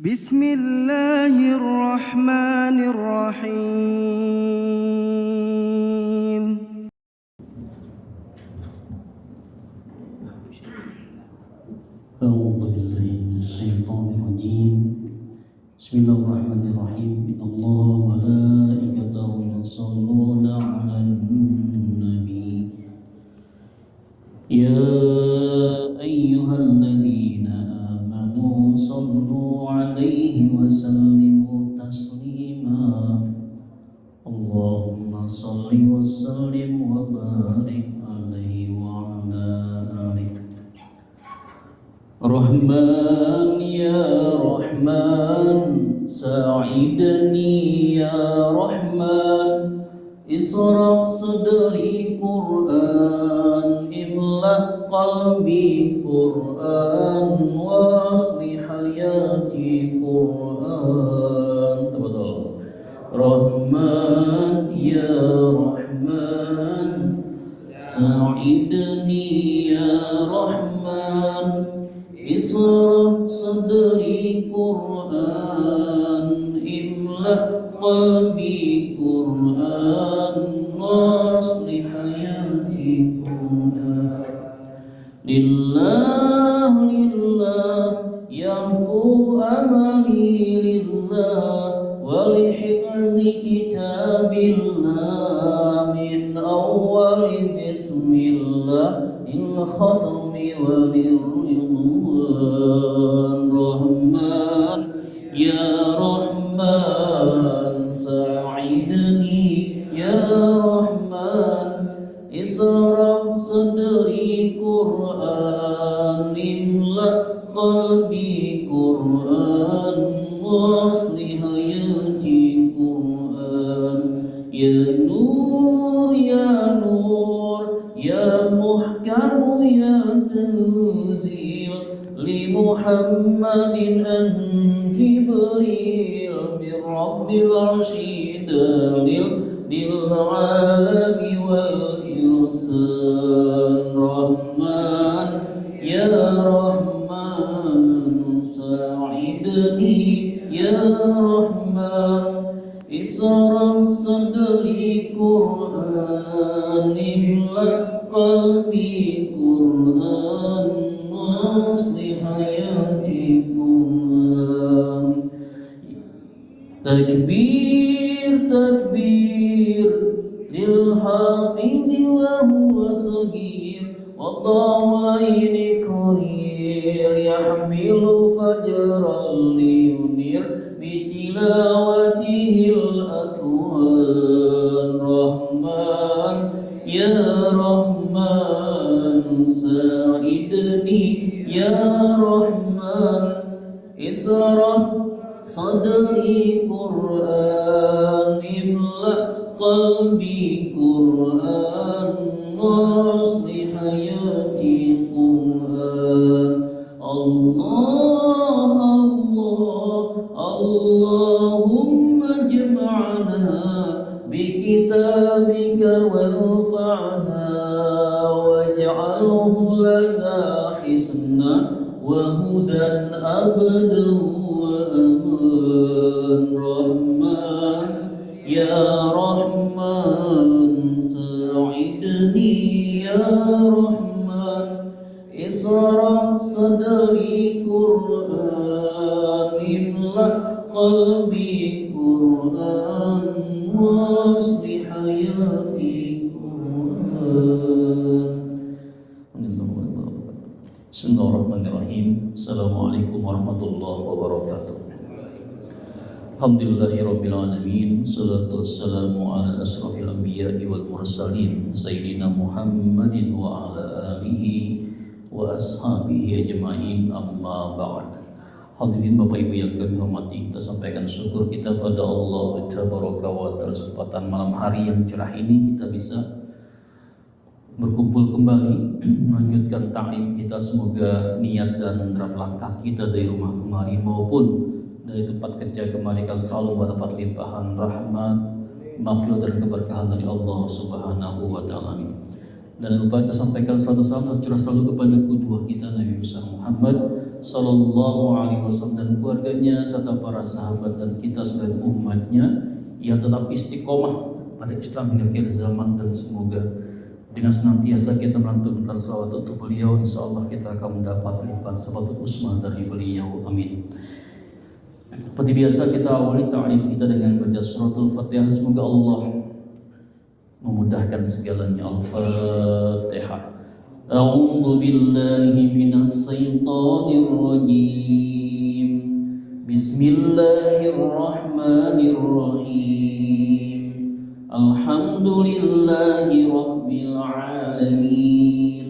Bismillahirrahmanirrahim. أعوذ بالله من الشيطان الرجيم بسم الله الرحمن الرحيم إن الله وملائكته يصلون على النبي يا أيها الذين آمنوا صلوا عليه وسلموا تسليما اللهم صل وسلم وبارك عليه وعلى آله رحمن يا رحمن ساعدني يا رحمن اسرع صدري قرآن املأ قلبي قرآن واصلح حياتي قرآن تفضل رحمن يا رحمن ساعدني يا رحمن اسرع صدري قرآن املأ قلبي قرآن واصلح حياتي قرآن لله لله يعفو أملي لله ولحفظ كتاب الله من أول بسم الله للختم وللرضوان رحمن يا رحمن ساعدني يا رحمن اسرع صدري قرآن املأ قلبي قرآن واصلح حياتي قرآن يا نور يا نور يا محكم يا تنزيل لمحمد أن جبريل من رب العرش دليل للعالم والإنسان رحمن يا رحمن ساعدني يا رحمن اسرع صدري قرآن املأ قلبي قرآن واصلح حياتي قرآن تكبير تكبير للحافظ وهو صغير والطاولين كرير يحمل فجرا لينير بتلاوته الأكوان رحمن يا رحمن ساعدني يا رحمن اسرع صدري قرآن املأ قلبي قرآن واصلح حياتي قرآن الله الله اللهم اجمعنا بكتابك وارفعنا واجعله لنا حسنا وهدى أبدا وأمان رحمن يا رحمن ساعدني يا رحمن اسرع صدري قرآن املأ قلبي قرآن واصلح حياتي قرآن Bismillahirrahmanirrahim. Assalamualaikum warahmatullahi wabarakatuh. Alhamdulillahirabbil alamin. Shalatu wassalamu ala asrofil anbiya'i wal mursalin sayyidina Muhammadin wa ala alihi wa ashabihi ajma'in, amma ba'd. Hadirin Bapak Ibu yang kami hormati, kita sampaikan syukur kita pada Allah Tabaraka wa Ta'ala kesempatan malam hari yang cerah ini kita bisa berkumpul kembali melanjutkan ta'lim kita. Semoga niat dan langkah kita dari rumah kemari maupun dari tempat kerja kemari kan selalu mendapat limpahan rahmat, maghfirah dan keberkahan dari Allah Subhanahu wa Ta'ala. Dan lupa kita sampaikan salatu salam tercurah selalu kepada kedua kita Nabi besar Muhammad Sallallahu Alaihi Wasallam dan keluarganya serta para sahabat dan kita sebagai umatnya yang tetap istiqomah pada Islam hingga akhir zaman, dan semoga dengan senantiasa kita melantunkan salawat untuk beliau, insya Allah kita akan mendapat limpahan sahabat usmah dari beliau. Amin. Seperti biasa kita awali ta'lim kita dengan baca suratul Fatihah. Semoga Allah memudahkan segalanya. Al-Fatihah. A'udzu billahi minas syaitonir rajim. Bismillahirrahmanirrahim. Alhamdulillahi rabbil alamin.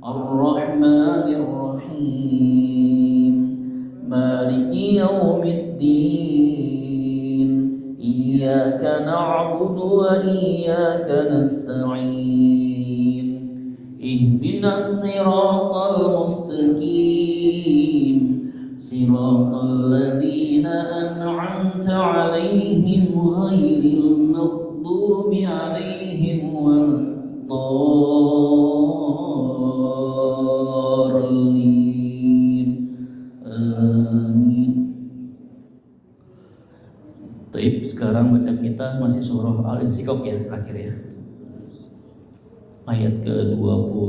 Ar-Rahmanir Rahim. Maliki yaumiddin. Iyyaka na'budu wa iyyaka nasta'in. Ihdinas siratal mustaqim. Siratal ladzina an'amta 'alaihim ghairil maghdubi 'alaihim waladdallin. Amin. Baik, sekarang baca kita masih surah Al-Insyiqaq ya, terakhir ya. Ayat ke-21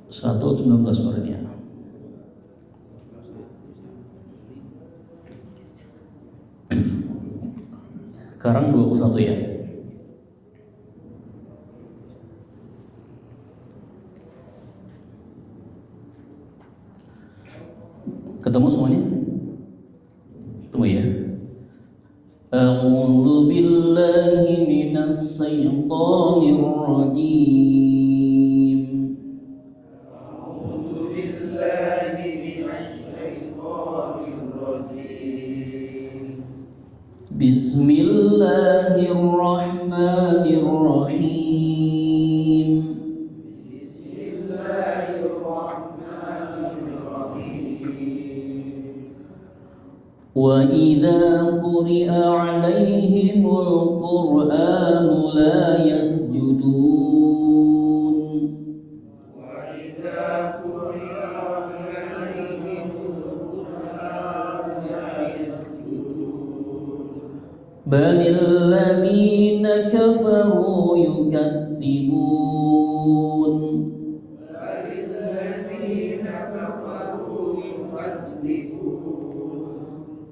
19 kemarin ya. Sekarang 21 ya. Ketemu semuanya? Ketemu ya. A'udzu billahi minas syaitonir rajim. A'udzu billahi minasy syaithanir rajim. Bismillahirrahmanirrahim. Wa idza quri'a 'alaihimul Qur'anu la yasjudun. Wa idza quri'a 'alaihimul Qur'anu la yasjudun. Balil ladzina kafaru yukadzibun. Balil ladzina kafaru yukadzibun.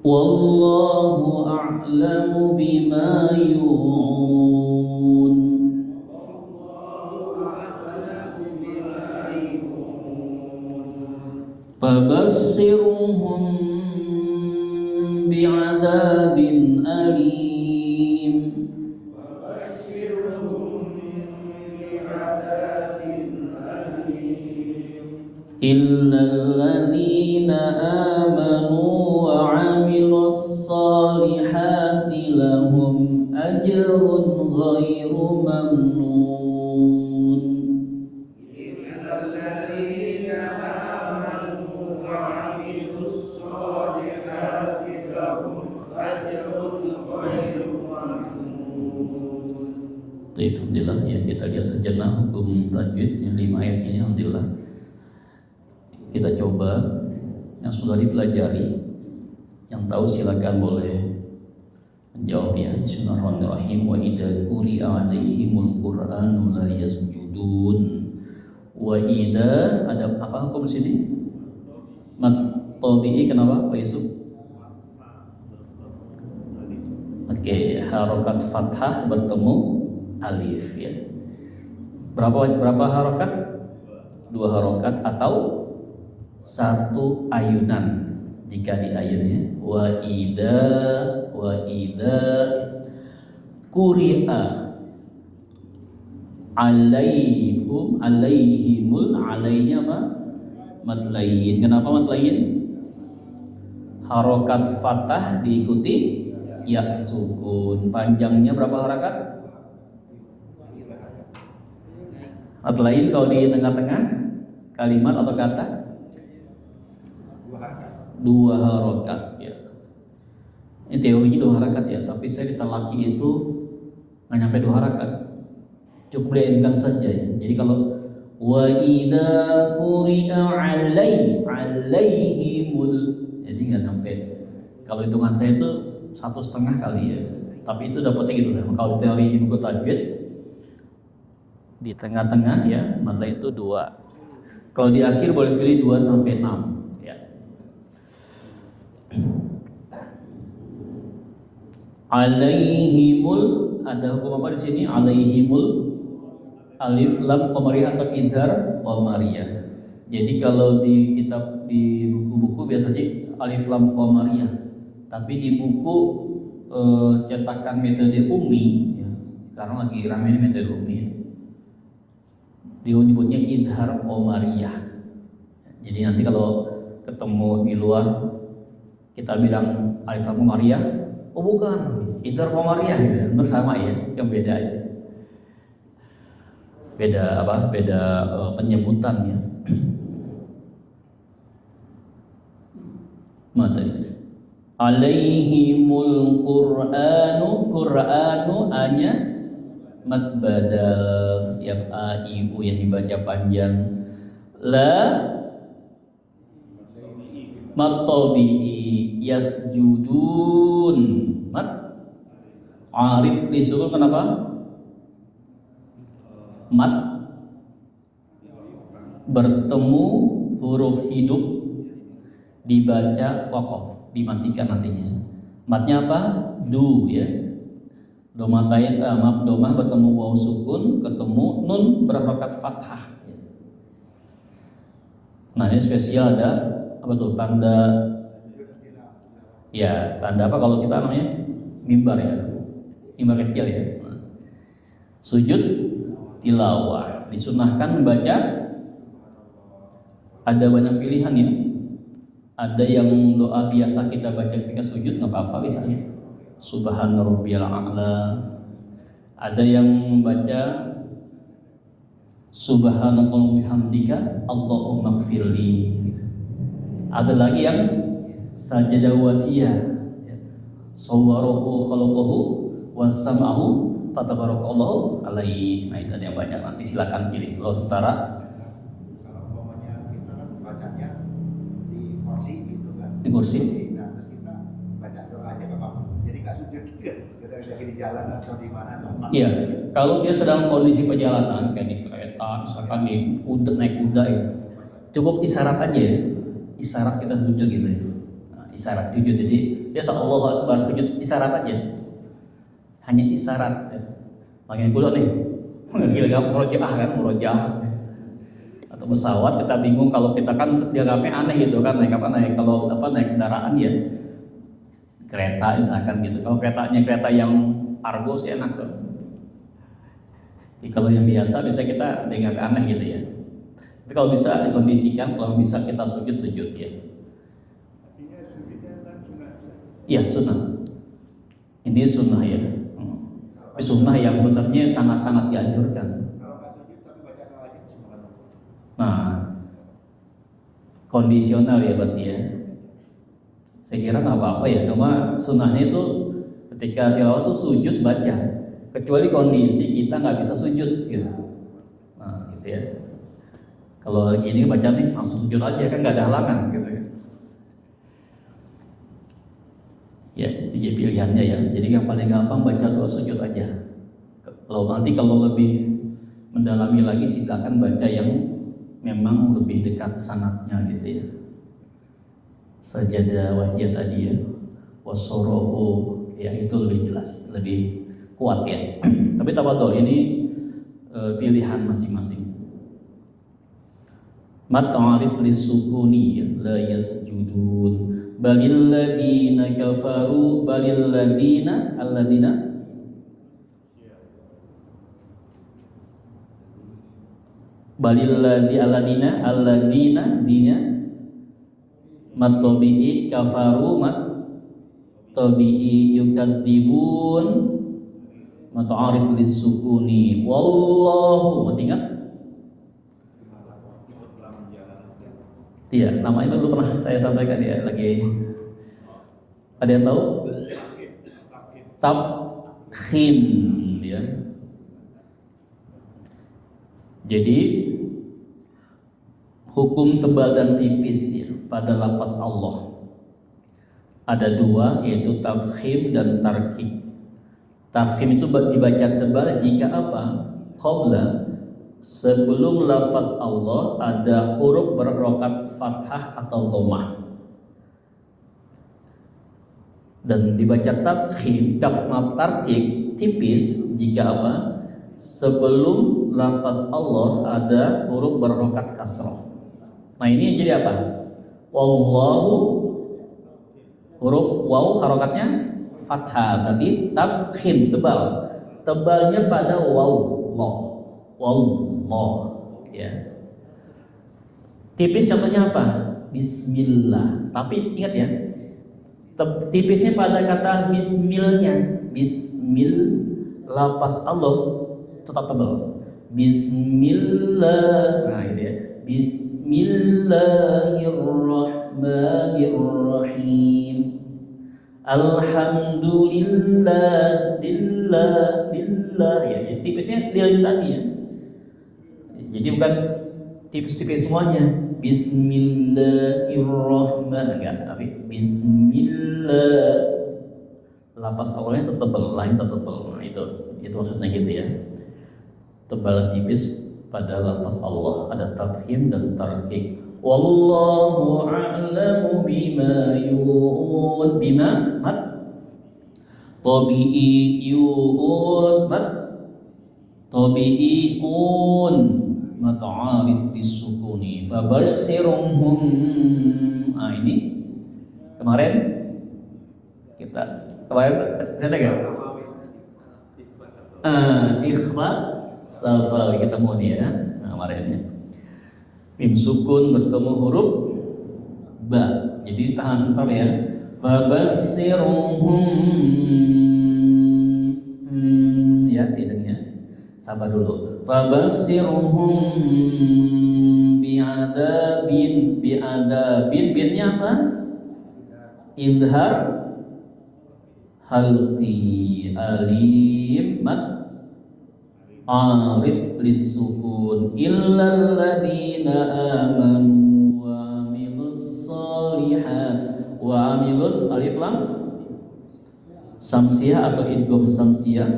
Wallahu a'lamu bima yu'un. Fabassirhum bi'adzabin alim. Illal ladzina amanu wa 'amilus solihati lahum ajrun ghairu mamnun. Illal ladzina amanu wa 'amilus solihati lahum ajrun ghairu mamnun. Alhamdulillah ya, kita lihat sejenak hukum tajwid yang 5 ayat ini. Alhamdulillah kita coba yang sudah dipelajari. Yang tahu silakan boleh menjawab ya. Bismillahirrahmanirrahim. Wa idza quri'a 'alaihimul Qur'anu la yasjudun. Wa idza, ada apa hukum di sini? Mat tabi'i kenapa Pak Yusuf? Oke, harokat fathah bertemu alif ya. Berapa harokat? 2 harokat atau 1 ayunan jika diayunnya. Wa idza quri'a alaihimul, alainya apa? Mad lain. Kenapa mad lain? Harokat fathah diikuti ya sukun. Panjangnya berapa harakat? Mad lain kalau di tengah-tengah kalimat atau kata? 2 harokat ya. Ini teorinya 2 harokat ya, tapi saya ditalaki itu nggak nyampe 2 harokat, cukup diayunkan saja ya. Jadi kalau Wa idza quri'a alaihimul, jadi nggak sampai. Kalau hitungan saya itu 1,5 kali ya, tapi itu dapatnya gitu. Kalau teori di buku tajwid di tengah-tengah ya mata itu 2. Kalau di akhir boleh pilih 2 sampai 6 ya. Alaihimul, ada hukum apa di sini? Alaihimul alif lam qamariyah atau idhar qamariyah. Jadi kalau di kitab, di buku-buku biasanya alif lam qamariyah, tapi di buku cetakan metode Umi ya, sekarang lagi ramai ini metode Umi, dia nyebutnya idhar qamariyah. Jadi nanti kalau ketemu di luar kita bilang alif lam qamariyah, oh bukan, idhar qamariyah gitu. Bersama ya, cuma beda aja. Beda apa? Beda penyebutannya. Materi. Alaihimul Qur'anu hanya mad badal, setiap a i u yang dibaca panjang. La mad tabi'i yasjudun. Mad arid disuruh kenapa? Mad bertemu huruf hidup dibaca waqaf, dimatikan nantinya. Matnya apa? Du ya. Domatain domah bertemu waw sukun, ketemu nun berharokat fathah. Nah ini spesial ada apa tuh? Tanda ya, tanda apa kalau kita namanya mimbar ya, mimbar kecil ya. Sujud tilawah, disunahkan membaca, ada banyak pilihan ya. Ada yang doa biasa kita baca ketika sujud nggak apa-apa, misalnya Subhana rabbiyal a'la. Ada yang membaca Subhanallah bihamdika Allahumma ighfirli. Ada lagi yang sajadah watiyah, sawwarahu khalaqahu wasam'ahu fatabarakallahu alaihi. Nah itu ada yang banyak, nanti silakan pilih. Kalau sementara kalau umpamanya kita kan bacanya di kursi gitu kan, di kursi, nah terus kita baca doanya ke apa, jadi nggak sujud juga kita lagi di jalan atau di mana tempat. iya, kalau dia sedang kondisi perjalanan kayak di kereta, misalkan di kuda, naik kuda ya, cukup isyarat aja ya, isyarat kita sujud gitu ya. Nah, isyarat sujud, jadi dia Allahu Akbar sujud, isyarat aja, hanya isyarat ya. Lagi kuda nih, lagi murojaah kan, murojaah atau pesawat, kita bingung kalau kita kan dianggapnya aneh gitu kan, naik apa, naik kalau apa, naik kendaraan ya, kereta misalkan gitu. Kalau keretanya kereta yang argo sih enak tuh. Jadi kalau yang biasa kita dengar aneh gitu ya. Tapi kalau bisa dikondisikan, kalau bisa kita sujud ya. Artinya sujudnya kan sunnah. Iya sunnah. Ini sunnah ya. Tapi sunnah yang benarnya sangat-sangat dianjurkan. Kalau nggak sujud tapi baca doanya subhanallah. Nah, kondisional ya berarti ya. Saya kira nggak apa-apa ya, cuma sunnahnya itu ketika tilawah tuh sujud baca, kecuali kondisi kita nggak bisa sujud gitu. Nah, gitu ya. Kalau gini baca nih langsung sujud aja kan nggak ada halangan gitu ya. Ya, jadi pilihannya ya. Jadi yang paling gampang baca doa sujud aja. Kalau nanti kalau lebih mendalami lagi silakan baca yang memang lebih dekat sanadnya gitu ya. Sajadah wajah tadi ya, wasorohu ya, itu lebih jelas, lebih kuat ya. Tapi tawadul ini pilihan masing-masing. Mat'arid lisukuni la yasjudun balil ladina kafaru balil ladina alladina balil ladi alladina dina mat tabi'i kafaru mat tabi'i yukadzibun mat'arid lisukuni wallahu, masih ingat? Iya, namanya dulu pernah saya sampaikan ya, lagi ada yang tahu? Tabkhin ya. Jadi Hukum tebal dan tipis ya, pada lafaz Allah. Ada dua, yaitu tafkhim dan tarkik. Tafkhim itu dibaca tebal jika apa? Qabla, sebelum lafaz Allah ada huruf berharokat fathah atau dhammah. Dan dibaca tafkhim, tarkik, tipis jika apa? Sebelum lafaz Allah ada huruf berharokat kasrah. Nah ini jadi apa? Wallahu, huruf waw harokatnya fathah, berarti tafkhim tebal. Tebalnya pada wallah, wallah ya. Tipis contohnya apa? Bismillah. Tapi ingat ya, tipisnya pada kata bismillnya. Bismil, lafaz Allah tetap tebal. Bismillah. Nah itu ya. Bismillahirrahmanirrahim. Alhamdulillah, lillah ya. Tipisnya lil tadi ya. Jadi bukan tipis-tipis semuanya. Bismillahirrahmanirrahim, enggak, tapi bismillah. Lapas awalnya tetap tebal, lain tetap tebal. Nah, itu maksudnya gitu ya. Tebal tipis pada lafaz Allah ada tafkhim dan tarkik. Wallahu a'lamu bima yu'un, bima mat tabi'i yu'un mat tabi'i'un mat'arid bisukuni fabashirhum. Ah ini kemarin saya enggak? Ikhfa safawi ketemu nih ya, kemarin ya. Mim sukun bertemu huruf ba, jadi tahan bentar ya. Fabashirhum ya, tidaknya sabar dulu. Fabashirhum bi'adabin, binnya apa? Idhar halqi alim mat arid lisukun illal ladina amanu wa amilus solihat. Wa amilus alif lam samsiah atau idgham samsiah,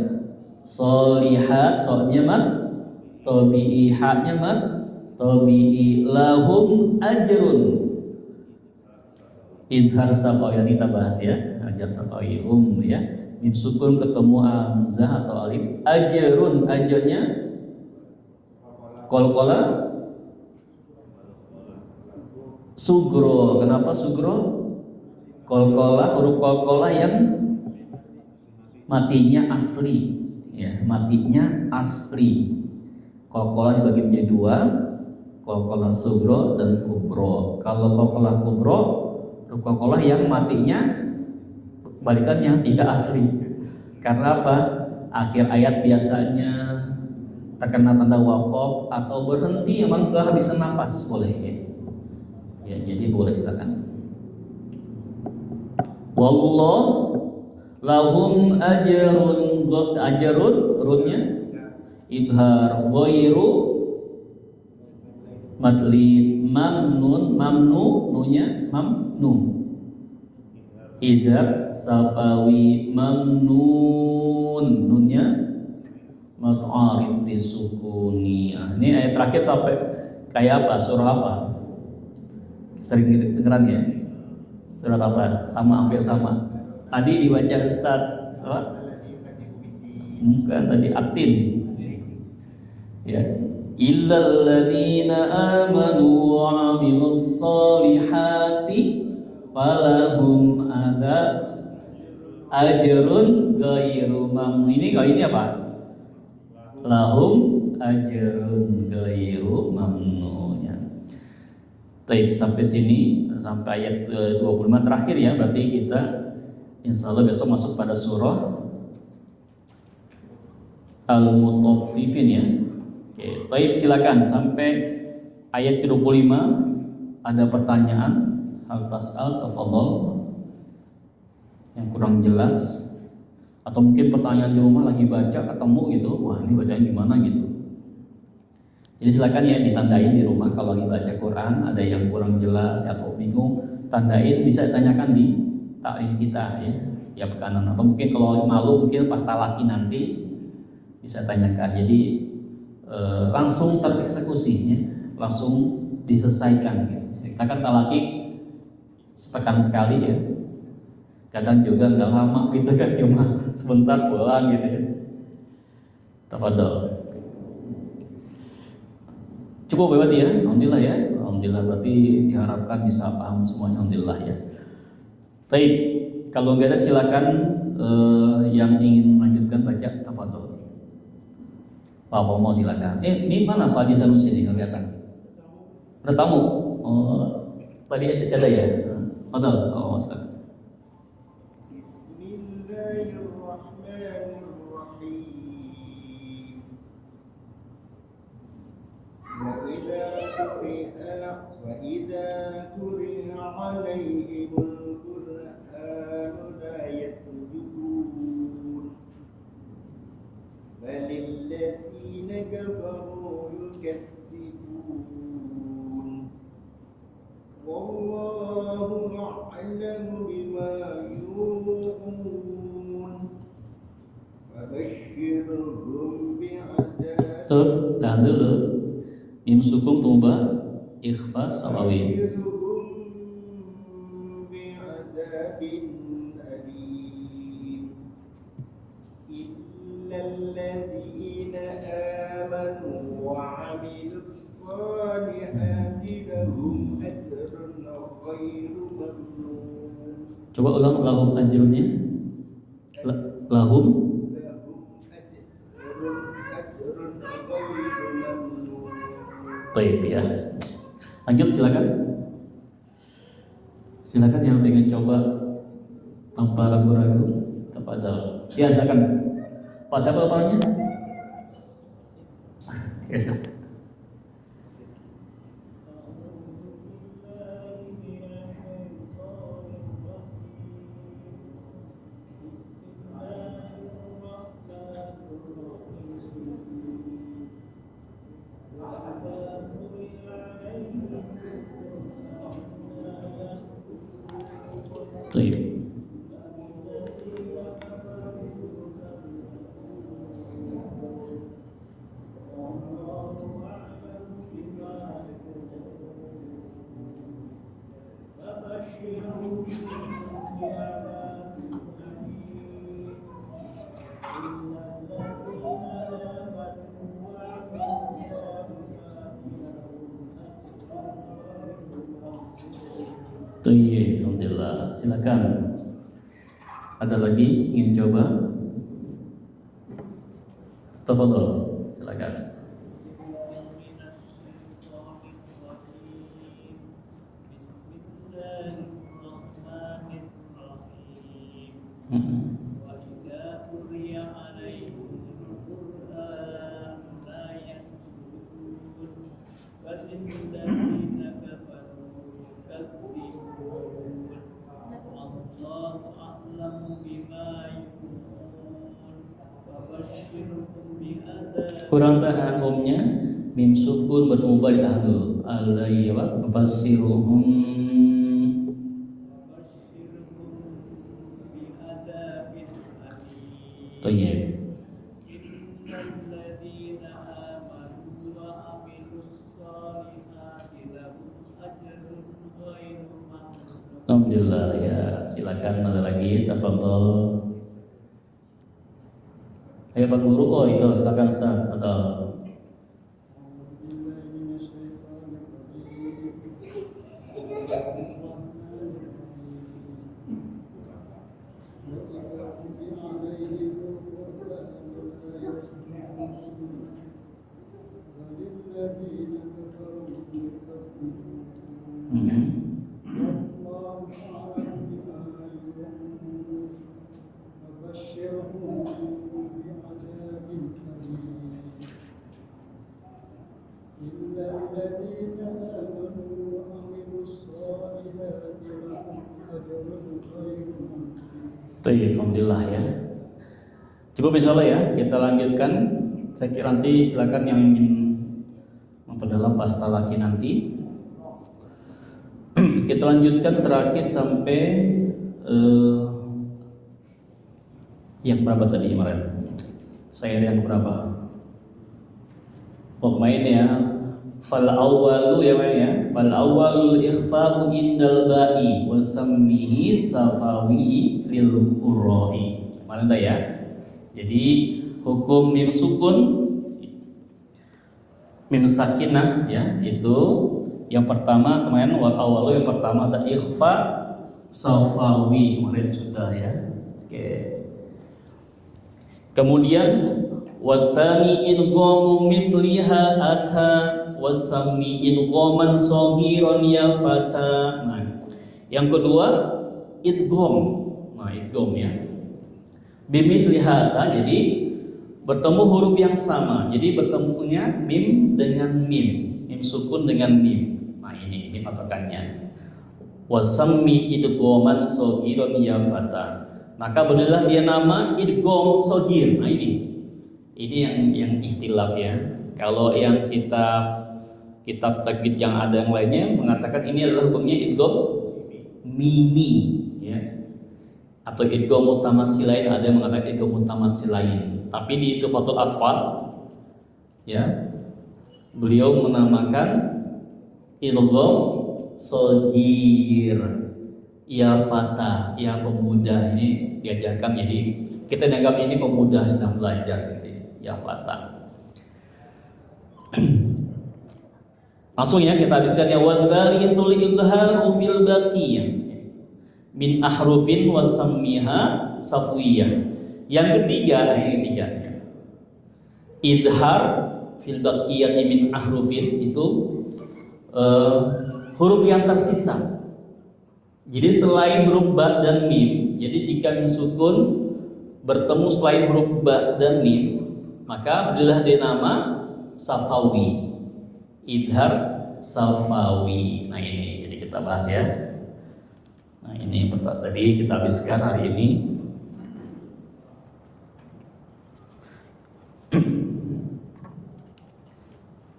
solihat soalnya mat, tabi'i haknya mat, tabi'i lahum ajrun. Idhar safawi kita bahas ya, ajar safawi ya. Mim sukun ketemu hamzah atau alif. Ajrun, ajanya qalqala sugro. Kenapa sugro? Qalqala, huruf qalqala yang matinya asli ya, matinya asli. Qalqala dibagi menjadi dua, qalqala sugro dan kubro. Kalau qalqala kubro, huruf qalqala yang matinya balikannya tidak asli. Karena apa? Akhir ayat biasanya terkena tanda waqaf atau berhenti memang kehabisan nafas, boleh ya, jadi boleh silakan. Wallah lahum ajrun, ajrun runnya idhar, ghairu madlid, mamnun, mamnu nunya mamnu, idhar safawi mamnun, nunnya mat'arid disukuni. Ini ayat terakhir sampai kayak apa? Surah apa? Sering dengeran ya? Surat apa? Sama, hampir sama. Tadi dibaca Ustaz surat? Bukan, tadi Atin ya. Illal ladzina amanu wa amilus solihati falahum ada ajrun ghairu mamnun. Ini apa? Lahum ajrun ghairu mamnun ya. Baik, sampai sini, sampai ayat 25 terakhir ya. Berarti kita insya Allah besok masuk pada surah Al-Mutaffifin ya. Oke, baik, silakan sampai ayat 25 ada pertanyaan, hal tas'al, tafadhol, yang kurang jelas atau mungkin pertanyaan di rumah lagi baca ketemu gitu, wah ini bacanya gimana gitu. Jadi silakan ya ditandain di rumah kalau lagi baca Quran ada yang kurang jelas atau bingung, tandain, bisa tanyakan di taklim kita ya tiap kanan, atau mungkin kalau malu mungkin pas talaki nanti bisa tanyakan. Jadi langsung tereksekusi ya, langsung diselesaikan gitu. Kita kan talaki sepekan sekali ya, kadang juga nggak lama gitu kan, cuma sebentar pulang gitu ya. Tafadhol. Cukup berarti ya, alhamdulillah ya, alhamdulillah, berarti diharapkan bisa paham semuanya, alhamdulillah ya. Baik, kalau nggak ada silakan yang ingin melanjutkan baca, tafadhol. Pak mau silakan. Ini mana Pak di Sanusi ini kelihatan? Ada tamu? Oh, tadi ada ya? Betul. Oh, silakan. وإذا قرئ عليهم القرآن لا يسجدون بل الذين كفروا يكذبون والله أعلم بما يوعون فبشرهم بعذاب. Tahan dulu. Mim sukun tumba ikhfa sawawi. Illalladzina amanu wa 'amilus solihati lahum ajrun ghairu mamnun. Coba ulang lahum ajrunnya. Lahum ajrun ghairu mamnun. Baik ya. Lanjut silakan. Silakan yang ingin coba tanpa ragu-ragu kepada. Ya silakan. Pak siapa namanya? Ya silakan. Baik. Baik, alhamdulillah. Silakan. Ada lagi ingin coba? Tafadhol, silakan. Kurang tahan omnya, mim sukun bertemu ba ditahan dulu. Alai apa? Basiruhum. Tayyib. Alhamdulillah ya. Silakan ada lagi, tafadhol. Ayo Pak Guru, oh itu silakan Ustaz atau alhamdulillah ya. Cukup insyaallah ya. Kita lanjutkan. Saya kira nanti silakan yang ingin Memperdalam pasta laki nanti. Kita lanjutkan terakhir sampai yang berapa tadi kemarin? Saya yang berapa? Main ya. Fal awwalu ya main ya. Fal awwalul ikhfa'u indal ba'i wa sammihi safawi lil qurra'i. Mana dah ya? Jadi hukum mim sukun, mim sakinah ya, itu yang pertama kemarin wal awwalu yang pertama ada ikhfa safawi, kemarin sudah ya. Oke. Kemudian wathani idghamu mithliha ata wasammi idghaman saghiran ya fata. Nah, yang kedua idgham. Nah, idgham ya. Bimithliha ata, jadi bertemu huruf yang sama. Jadi bertemunya mim dengan mim, mim sukun dengan mim. Nah, ini patokannya. Wasammi idghaman saghiran ya fata. Maka berilah dia nama idgham shagir. Nah, ini yang ikhtilaf ya. Kalau yang kitab tajwid yang ada yang lainnya mengatakan ini adalah hukumnya idgham mimi ya. Atau idgham mutamatsilain, ada yang mengatakan idgham mutamatsilain. Tapi di Tuhfatul Atfal ya, beliau menamakan idgham shagir ya fata, ya pemuda. Ini diajarkan, jadi kita dianggap ini pemuda sedang belajar gitu ya fata. Langsung ya kita habiskan ya. Wadzalithul idharu fil baqiyah min ahrufin wasammiha safwiyah. Yang ketiga, ini tiga ya. Idhar fil baqiyah min ahrufin itu huruf yang tersisa. Jadi selain huruf ba dan mim, jadi jika mim sukun bertemu selain huruf ba dan mim, maka berilah dia nama safawi. Idhar safawi. Nah, ini jadi kita bahas ya. Nah, ini pertama tadi kita habiskan hari ini.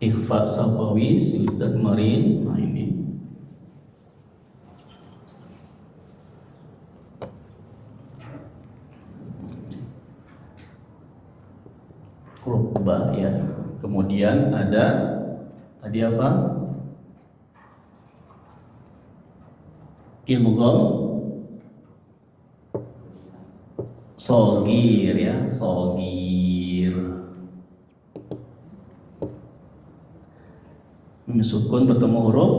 Ikhfa safawi sudah kemarin. Nah, ini huruf ba ya. Kemudian ada tadi apa? Idgham shagir ya, shagir. Mim sukun bertemu huruf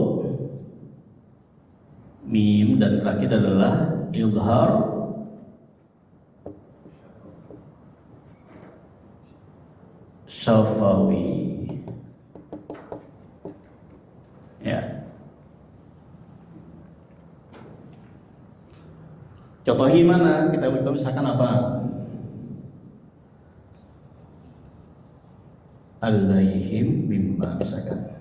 mim, dan terakhir adalah idhar syafawi ya. Contoh gimana? Kita misalkan apa? Alaihim mimma, misalkan.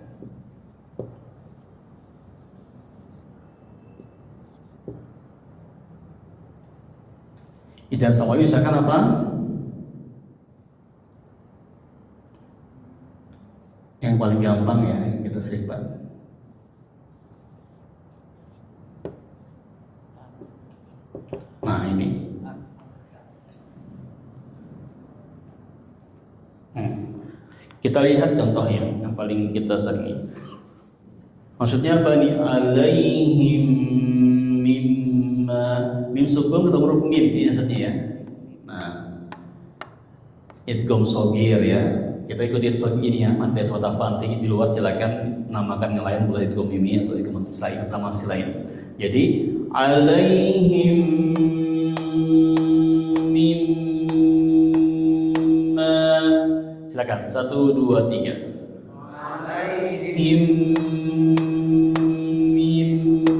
Idhar syafawi misalkan apa? Yang paling gampang ya, yang kita sering Pak. Nah, ini kita lihat contoh yang paling kita sering. Maksudnya apa nih? Alaihim mimma, mim sukun ketemu huruf mim, ini maksudnya ya. Nah, idgham shagir ya. Kita ikutin ini ya, materi total fanti di luar silakan namakan yang lain, boleh idgham mimi atau idgham mutamatsilain. Jadi alaihim mimma, silakan 1 2 3. Alaihim mimma,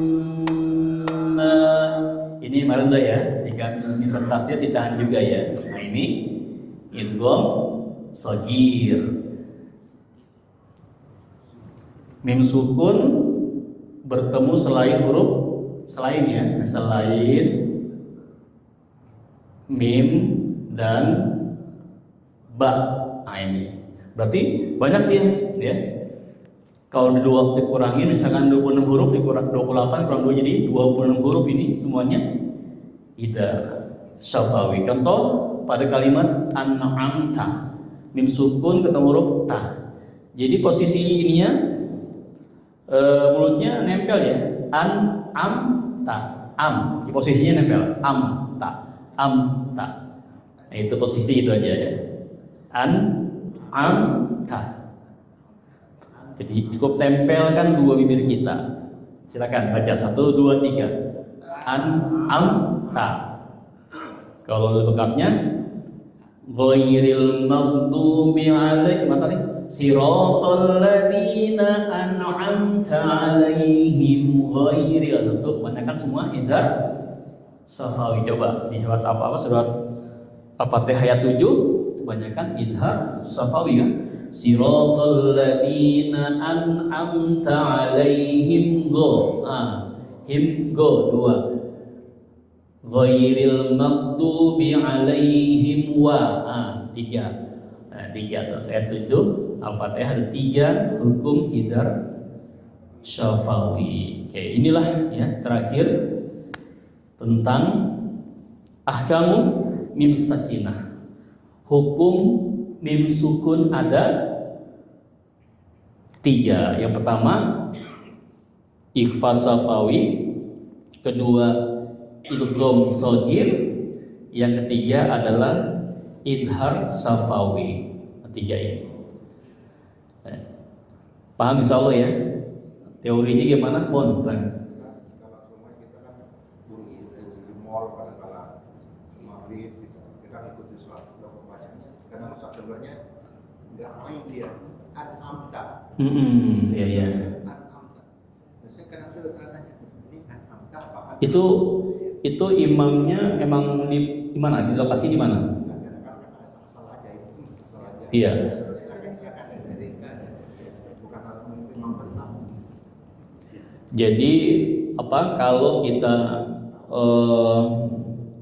ini marunda ya, jika mim bertasdid ditahan juga ya. Nah, ini idgham shagir. Mim sukun bertemu selain huruf selain ya, selain mim dan ba. Nah, ini berarti banyak dia ya. Kalau dikurangin misalkan 26 huruf dikurang 28 kurang 2 jadi 26 huruf ini semuanya idhar syafawi. Contoh pada kalimat an'amta, mim sukun ketemu huruf ta. Jadi posisi ininya mulutnya nempel ya. Am-ta, am. Di posisinya nempel. Am-ta, am-ta. Nah, itu posisi itu aja ya. Am-ta. Jadi cukup tempelkan dua bibir kita. Silakan baca 1, 2, 3. An-am-ta. Kalau lengkapnya ghairil maghdubi alaihim tadi siratal ladzina an'amta alaihim ghairil. Tentu kebanyakan semua idhar syafawi. Coba di surat apa surat Al-Fatihah ayat 7 kebanyakan idhar syafawi kan. Siratal ladzina an'amta alaihim him dua ghairil maghdubi alaihim tiga. Nah, tiga tuh ayat 7 Al-Fatihah ada 3 hukum idhar syafawi. Oke, inilah ya terakhir tentang ahkamu mim sakinah. Hukum mim sukun ada 3. Yang pertama ikhfa syafawi, kedua idgham shaghir, yang ketiga adalah idhar syafawi. Ketiga ini paham insyaallah ya. Teorinya gimana? Bon, Kalau semua kita kan bunyi di mall kadang-kala maghrib kita ngikutin sholat bacanya. Karena Ustaz dengarnya nggak main dia an-amta. Iya. An-amta. Dan saya kadang sudah tanya ini an-amta apa? Itu imamnya emang di mana? Di lokasi di mana? Kadang-kadang kan asal aja itu, asal aja. Iya. Silakan. Bukan imam tetap. Jadi kalau kita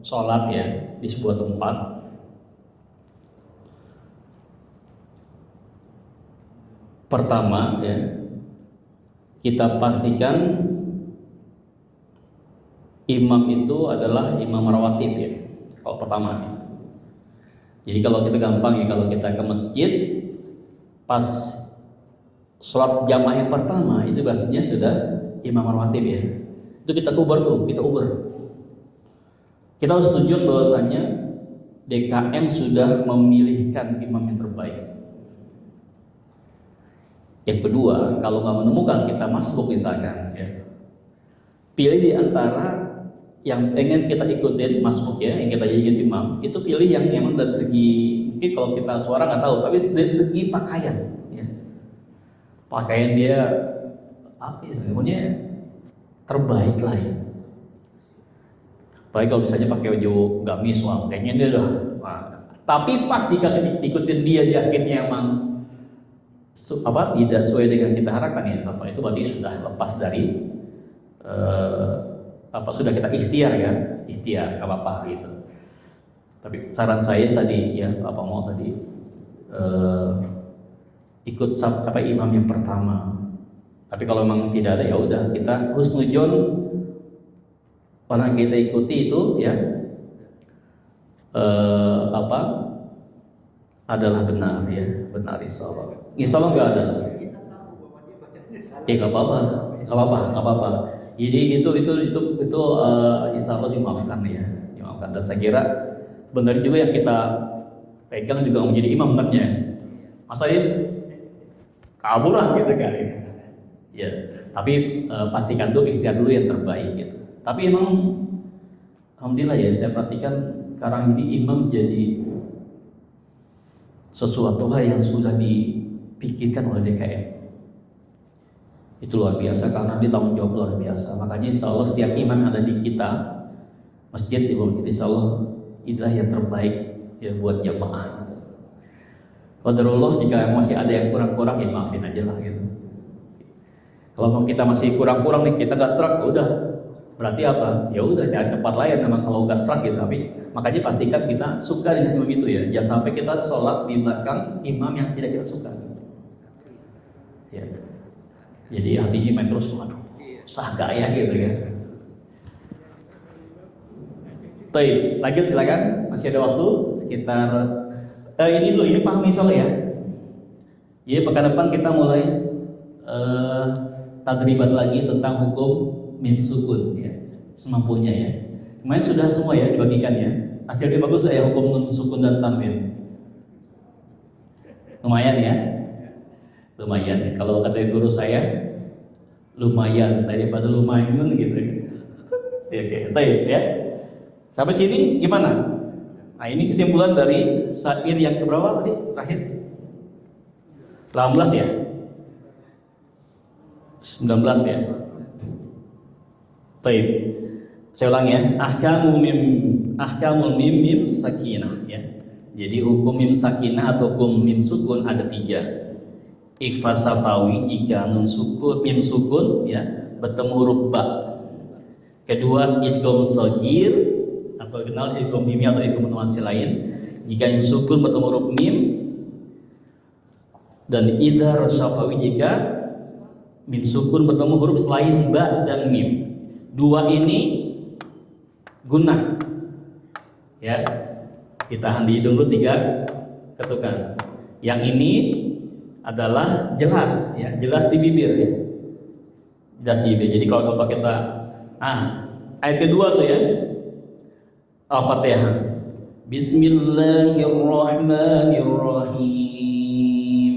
sholat ya di sebuah tempat, pertama ya kita pastikan imam itu adalah imam rawatib ya. Kalau pertama ya. Jadi kalau kita gampang ya, kalau kita ke masjid pas sholat jamaah yang pertama itu biasanya sudah imam rawatib ya. Itu kita uber. Kita harus tunjuk bahwasanya DKM sudah memilihkan imam yang terbaik. Yang kedua, kalau nggak menemukan kita masbuk misalkan ya. Pilih di antara yang pengen kita ikutin masbuk ya, yang kita jadikan imam, itu pilih yang memang dari segi, mungkin kalau kita suara nggak tahu, tapi dari segi pakaian ya. Pakaian dia apa ya, sebenarnya terbaik lah ya. Baik kalau misalnya pakai baju gamis, wah kayaknya dia udah. Tapi pas jika ikutin dia di akhirnya emang tidak sesuai dengan kita harapkan ya, itu berarti sudah lepas dari sudah kita ikhtiar kan, nggak apa-apa gitu. Tapi saran saya tadi ya ikut imam yang pertama. Tapi kalau memang tidak ada ya udah kita husnudzon orang kita ikuti itu ya adalah benar ya, benar insyaallah. Insyaallah nggak ada. Nggak apa-apa. Jadi itu insyaallah dimaafkan ya, dimaafkan. Dan saya kira benar juga yang kita pegang juga menjadi imam benernya. Masa ya kabur lah gitu kan. Ya, tapi pastikan dulu ikhtiar dulu yang terbaik gitu. Tapi emang alhamdulillah ya, saya perhatikan sekarang ini imam jadi sesuatu hal yang sudah dipikirkan oleh DKM. Itu luar biasa karena dia tanggung jawab luar biasa. Makanya insya Allah setiap imam yang ada di kita masjid imam kita insya Allah itulah yang terbaik ya buat jamaah. Qadarullah jika masih ada yang kurang-kurang ya maafin aja lah gitu. Kalau kita masih kurang-kurang nih kita gak serak udah berarti apa? Ya udah cari tempat lain memang kalau gak serak gitu. Tapi makanya pastikan kita suka dengan imam itu ya. Jangan sampai kita sholat di belakang imam yang tidak kita suka. Ya. Jadi hatinya main terus, waduh, sah gak ya gitu kan. Baik, lanjut silakan. Masih ada waktu sekitar ini dulu, ini pahami soalnya ya. Jadi pekan depan kita mulai tadribat lagi tentang hukum mim sukun ya, semampunya ya. Kemarin sudah semua ya dibagikan ya. Hasilnya bagus ya hukum nun sukun dan tanwin. Lumayan ya. Lumayan ya. Kalau kata guru saya lumayan daripada lumayan gitu. Oke, baik ya. Sampai sini gimana? Nah, ini kesimpulan dari syair yang keberapa tadi? Terakhir 18 ya? 19 ya? Baik. Saya ulang ya. Ahkamul mim sakinah ya. Jadi hukum mim sakinah atau hukum mim sukun ada 3. Ikhfa safawi jika nun sukun mim sukun ya bertemu huruf ba. Kedua idgham shagir atau dikenal idgham mimi atau idgham mutawasil lain jika mim sukun bertemu huruf mim, dan idhar syafawi jika mim sukun bertemu huruf selain ba dan mim. Dua ini gunah ya, ditahan di hidung dulu 3 ketukan. Yang ini adalah jelas ya, jelas di bibir ya, jelas di bibir. Jadi kalau kita ayat kedua tuh ya, Al-Fatihah. Bismillahirrahmanirrahim.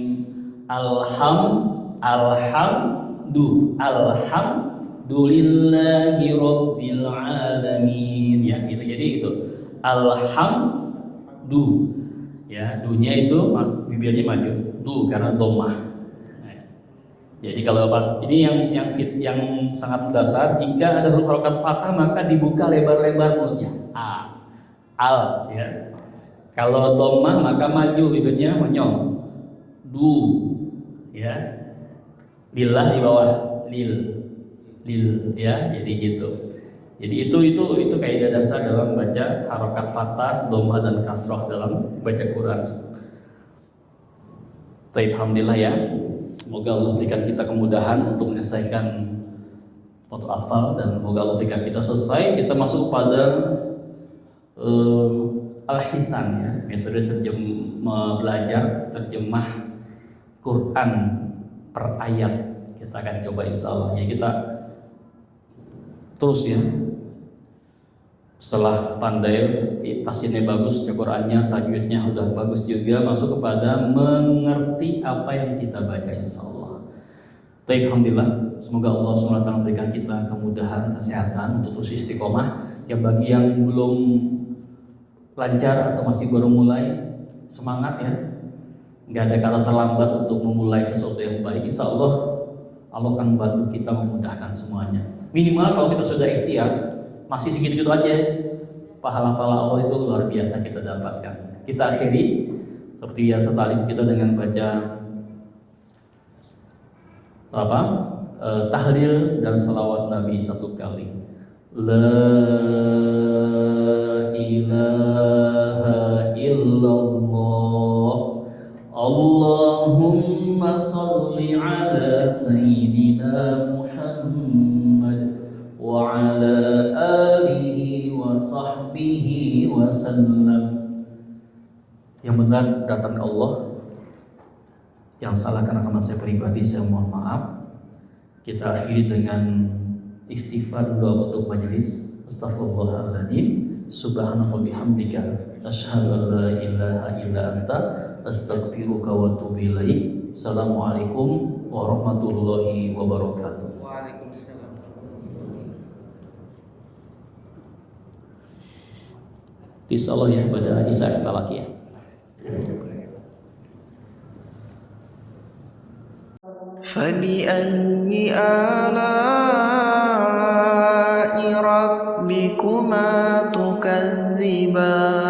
Alhamdulillahi rabbil alamin ya, gitu. Jadi itu alhamdu ya, dunya itu bibirnya maju du karena dhammah. Jadi kalau ini yang sangat dasar, jika ada huruf harokat fathah maka dibuka lebar-lebar mulutnya. Al ya. Kalau dhammah maka maju bibirnya monyong. Du ya. Lillah di bawah lil ya. Jadi gitu. Jadi itu kaidah dasar dalam baca harokat fathah, dhammah dan kasrah dalam baca Quran. Baik, alhamdulillah ya. Semoga Allah berikan kita kemudahan untuk menyelesaikan foto hafal, dan semoga Allah berikan kita selesai. Kita masuk pada al-hisan ya, metode belajar terjemah Quran per ayat. Kita akan coba insyaallah ya, kita terus ya. Setelah pandai tasjidnya bagus, Qurannya, tajwidnya udah bagus juga, masuk kepada mengerti apa yang kita baca insyaallah. Baik, alhamdulillah. Semoga Allah SWT memberikan kita kemudahan, kesehatan untuk terus istiqomah. Yang bagi yang belum lancar atau masih baru mulai, semangat ya. Nggak ada kata terlambat untuk memulai sesuatu yang baik. Insyaallah Allah akan membantu kita memudahkan semuanya. Minimal kalau kita sudah ikhtiar, masih segitu-gitu aja, pahala-pahala Allah itu luar biasa kita dapatkan. Kita akhiri seperti biasa talim kita dengan baca tahlil dan salawat Nabi 1 kali. La ilaha illallah, Allahumma salli ala sayyidina Muhammad wa ala alihi wa sahbihi wa sallam. Yang benar datang Allah, yang salah karena saya pribadi, saya mohon maaf. Kita akhiri dengan istighfar, doa untuk majelis. Astaghfirullahaladzim, subhanallah bihamdika, asyhadu an la ilaha illa anta, astaghfiruka wa atubu ilaik. Assalamualaikum warahmatullahi wabarakatuh. Waalaikumsalam. Insyaallah ya, pada Isya kita lagi ya. فبأي آلاء ربكما تكذبان